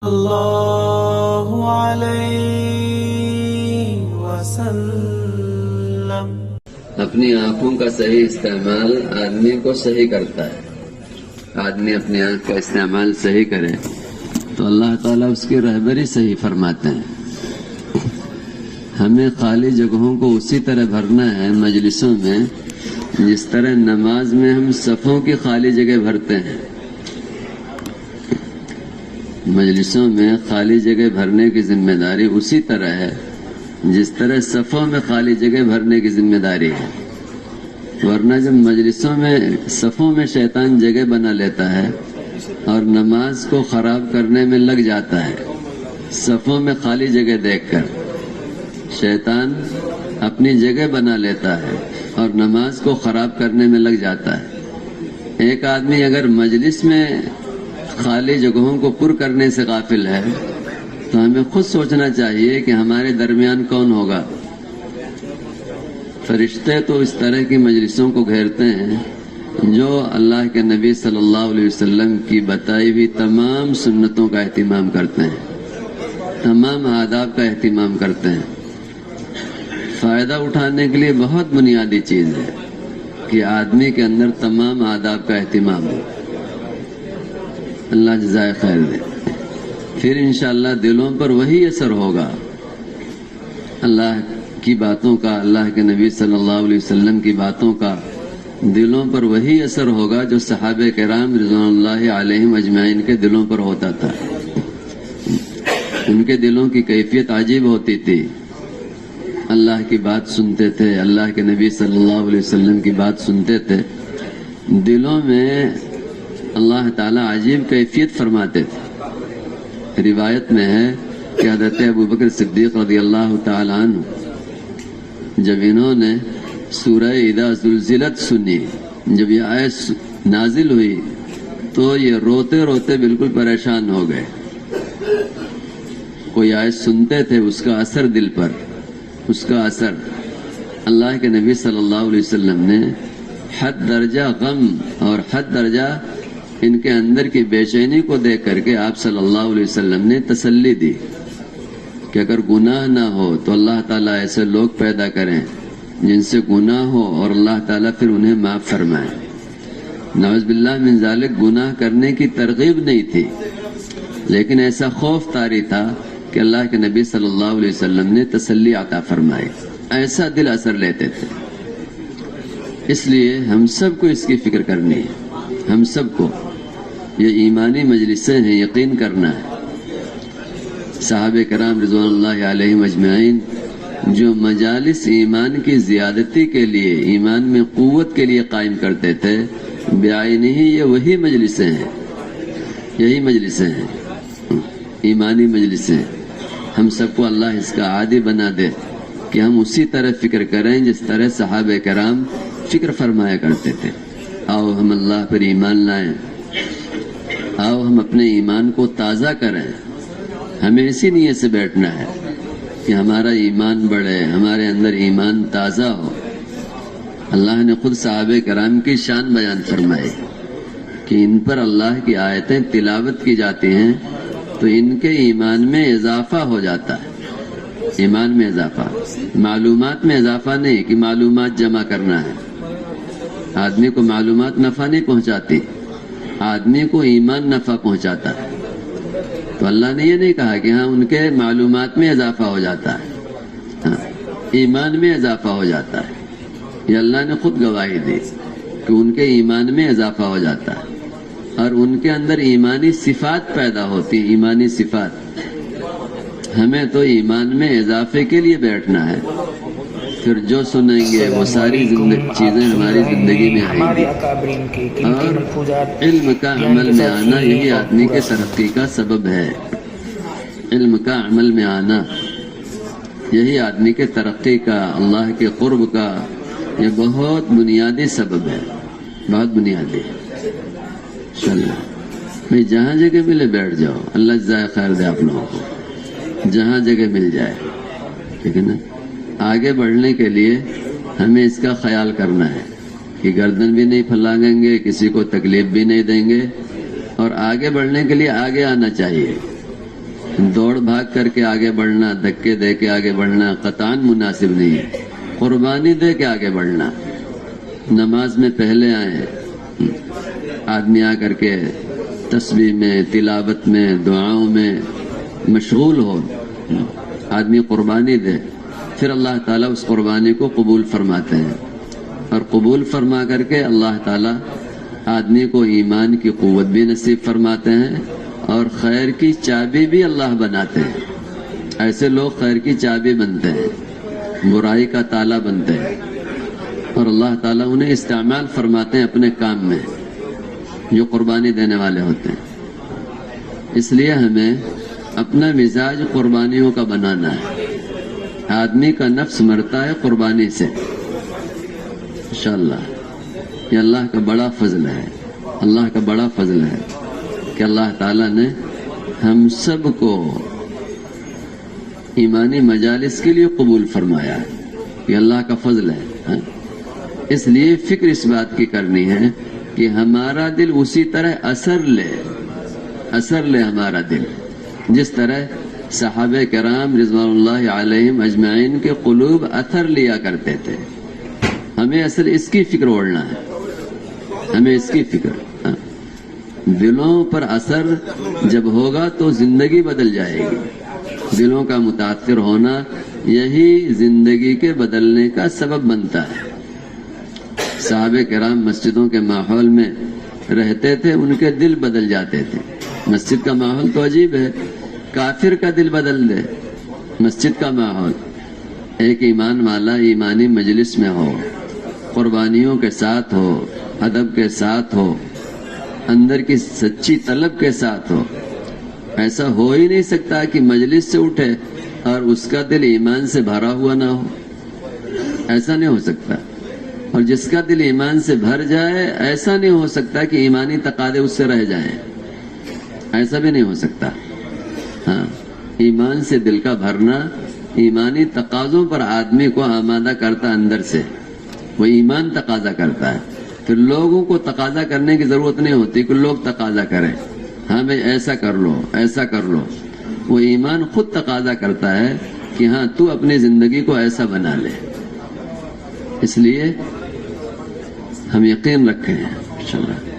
اللہ علیہ وسلم۔ اپنی آنکھوں کا صحیح استعمال آدمی کو صحیح کرتا ہے۔ آدمی اپنی آنکھ کا استعمال صحیح کرے تو اللہ تعالیٰ اس کی رہبری صحیح فرماتے ہیں۔ ہمیں خالی جگہوں کو اسی طرح بھرنا ہے مجلسوں میں جس طرح نماز میں ہم صفوں کی خالی جگہ بھرتے ہیں۔ مجلسوں میں خالی جگہ بھرنے کی ذمہ داری اسی طرح ہے جس طرح صفوں میں خالی جگہ بھرنے کی ذمہ داری ہے، ورنہ جب مجلسوں میں صفوں میں شیطان جگہ بنا لیتا ہے اور نماز کو خراب کرنے میں لگ جاتا ہے، صفوں میں خالی جگہ دیکھ کر شیطان اپنی جگہ بنا لیتا ہے اور نماز کو خراب کرنے میں لگ جاتا ہے۔ ایک آدمی اگر مجلس میں خالی جگہوں کو پر کرنے سے غافل ہے تو ہمیں خود سوچنا چاہیے کہ ہمارے درمیان کون ہوگا۔ فرشتے تو اس طرح کی مجلسوں کو گھیرتے ہیں جو اللہ کے نبی صلی اللہ علیہ وسلم کی بتائی ہوئی تمام سنتوں کا اہتمام کرتے ہیں، تمام آداب کا اہتمام کرتے ہیں۔ فائدہ اٹھانے کے لیے بہت بنیادی چیز ہے کہ آدمی کے اندر تمام آداب کا اہتمام ہو۔ اللہ جزائے خیر دے۔ پھر انشاءاللہ دلوں پر وہی اثر ہوگا اللہ کی باتوں کا، اللہ کے نبی صلی اللہ علیہ وسلم کی باتوں کا دلوں پر وہی اثر ہوگا جو صحابہ کرام رضوان اللہ علیہم اجمعین کے دلوں پر ہوتا تھا۔ ان کے دلوں کی کیفیت عجیب ہوتی تھی۔ اللہ کی بات سنتے تھے، اللہ کے نبی صلی اللہ علیہ وسلم کی بات سنتے تھے، دلوں میں اللہ تعالیٰ عجیب کیفیت فرماتے تھے۔ روایت میں ہے کہ حضرت ابوبکر صدیق رضی اللہ تعالیٰ عنہ جب انہوں نے سورہ اذا زلزلت سنی، جب یہ آیت نازل ہوئی تو یہ روتے روتے بالکل پریشان ہو گئے۔ کوئی آیت سنتے تھے، اس کا اثر دل پر، اس کا اثر اللہ کے نبی صلی اللہ علیہ وسلم نے حد درجہ غم اور حد درجہ ان کے اندر کی بے چینی کو دیکھ کر کے آپ صلی اللہ علیہ وسلم نے تسلی دی کہ اگر گناہ نہ ہو تو اللہ تعالیٰ ایسے لوگ پیدا کریں جن سے گناہ ہو اور اللہ تعالیٰ پھر انہیں معاف فرمائے۔ نعوذ باللہ من ذالک گناہ کرنے کی ترغیب نہیں تھی، لیکن ایسا خوف طاری تھا کہ اللہ کے نبی صلی اللہ علیہ وسلم نے تسلی عطا فرمائی، ایسا دل اثر لیتے تھے۔ اس لیے ہم سب کو اس کی فکر کرنی ہے، ہم سب کو یہ ایمانی مجلسیں ہیں، یقین کرنا ہے۔ صحابہ کرام رضوان اللہ علیہم اجمعین جو مجالس ایمان کی زیادتی کے لیے، ایمان میں قوت کے لیے قائم کرتے تھے، بعینہ ہی یہ وہی مجلسیں ہیں، یہی مجلسیں ہیں، ایمانی مجلسیں۔ ہم سب کو اللہ اس کا عادی بنا دے کہ ہم اسی طرح فکر کریں جس طرح صحابہ کرام فکر فرمایا کرتے تھے۔ آؤ ہم اللہ پر ایمان لائیں، آؤ ہم اپنے ایمان کو تازہ کریں۔ ہمیں اسی نیت سے بیٹھنا ہے کہ ہمارا ایمان بڑھے، ہمارے اندر ایمان تازہ ہو۔ اللہ نے خود صحابہ کرام کی شان بیان فرمائی کہ ان پر اللہ کی آیتیں تلاوت کی جاتی ہیں تو ان کے ایمان میں اضافہ ہو جاتا ہے۔ ایمان میں اضافہ، معلومات میں اضافہ نہیں کہ معلومات جمع کرنا ہے۔ آدمی کو معلومات نفع نہیں پہنچاتی، آدمی کو ایمان نفع پہنچاتا ہے۔ تو اللہ نے یہ نہیں کہا کہ ہاں ان کے معلومات میں اضافہ ہو جاتا ہے، ہاں ایمان میں اضافہ ہو جاتا ہے۔ یہ اللہ نے خود گواہی دی کہ ان کے ایمان میں اضافہ ہو جاتا ہے اور ان کے اندر ایمانی صفات پیدا ہوتی، ایمانی صفات۔ ہمیں تو ایمان میں اضافے کے لیے بیٹھنا ہے، پھر جو سنیں گے وہ ساری چیزیں ہماری زندگی میں آئیں گی۔ اور علم کا عمل میں آنا یہی آدمی کے ترقی کا سبب ہے۔ علم کا عمل میں آنا یہی آدمی کے ترقی کا، اللہ کے قرب کا یہ بہت بنیادی سبب ہے، بہت بنیادی۔ چلو بھائی جہاں جگہ ملے بیٹھ جاؤ، اللہ جزائے خیر دے آپ لوگوں کو، جہاں جگہ مل جائے، ٹھیک ہے نا۔ آگے بڑھنے کے لیے ہمیں اس کا خیال کرنا ہے کہ گردن بھی نہیں پھیلائیں گے، کسی کو تکلیف بھی نہیں دیں گے، اور آگے بڑھنے کے لیے آگے آنا چاہیے۔ دوڑ بھاگ کر کے آگے بڑھنا، دھکے دے کے آگے بڑھنا قطعاً مناسب نہیں ہے۔ قربانی دے کے آگے بڑھنا، نماز میں پہلے آئے، آدمی آ کر کے تسبیح میں، تلاوت میں، دعاؤں میں مشغول ہو، آدمی قربانی دے، پھر اللہ تعالیٰ اس قربانی کو قبول فرماتے ہیں، اور قبول فرما کر کے اللہ تعالیٰ آدمی کو ایمان کی قوت بھی نصیب فرماتے ہیں اور خیر کی چابی بھی اللہ بناتے ہیں۔ ایسے لوگ خیر کی چابی بنتے ہیں، برائی کا تالا بنتے ہیں، اور اللہ تعالیٰ انہیں استعمال فرماتے ہیں اپنے کام میں، جو قربانی دینے والے ہوتے ہیں۔ اس لیے ہمیں اپنا مزاج قربانیوں کا بنانا ہے۔ آدمی کا نفس مرتا ہے قربانی سے، انشاءاللہ یہ اللہ کا بڑا فضل ہے، اللہ کا بڑا فضل ہے کہ اللہ تعالیٰ نے ہم سب کو ایمانی مجالس کے لیے قبول فرمایا، یہ اللہ کا فضل ہے۔ اس لیے فکر اس بات کی کرنی ہے کہ ہمارا دل اسی طرح اثر لے ہمارا دل، جس طرح صحابہ کرام رضوان اللہ علیہم اجمعین کے قلوب اثر لیا کرتے تھے۔ ہمیں اصل اس کی فکر اوڑھنا ہے، ہمیں اس کی فکر، دلوں پر اثر جب ہوگا تو زندگی بدل جائے گی۔ دلوں کا متاثر ہونا یہی زندگی کے بدلنے کا سبب بنتا ہے۔ صحابہ کرام مسجدوں کے ماحول میں رہتے تھے، ان کے دل بدل جاتے تھے۔ مسجد کا ماحول تو عجیب ہے، کافر کا دل بدل دے مسجد کا ماحول۔ ایک ایمان والا ایمانی مجلس میں ہو، قربانیوں کے ساتھ ہو، ادب کے ساتھ ہو، اندر کی سچی طلب کے ساتھ ہو، ایسا ہو ہی نہیں سکتا کہ مجلس سے اٹھے اور اس کا دل ایمان سے بھرا ہوا نہ ہو، ایسا نہیں ہو سکتا۔ اور جس کا دل ایمان سے بھر جائے، ایسا نہیں ہو سکتا کہ ایمانی تقاضے اس سے رہ جائیں، ایسا بھی نہیں ہو سکتا۔ ہاں، ایمان سے دل کا بھرنا ایمانی تقاضوں پر آدمی کو آمادہ کرتا، اندر سے وہ ایمان تقاضا کرتا ہے۔ پھر لوگوں کو تقاضا کرنے کی ضرورت نہیں ہوتی کہ لوگ تقاضا کریں، ہاں بھئی ایسا کر لو، ایسا کر لو۔ وہ ایمان خود تقاضا کرتا ہے کہ ہاں تو اپنی زندگی کو ایسا بنا لے۔ اس لیے ہم یقین رکھیں انشاءاللہ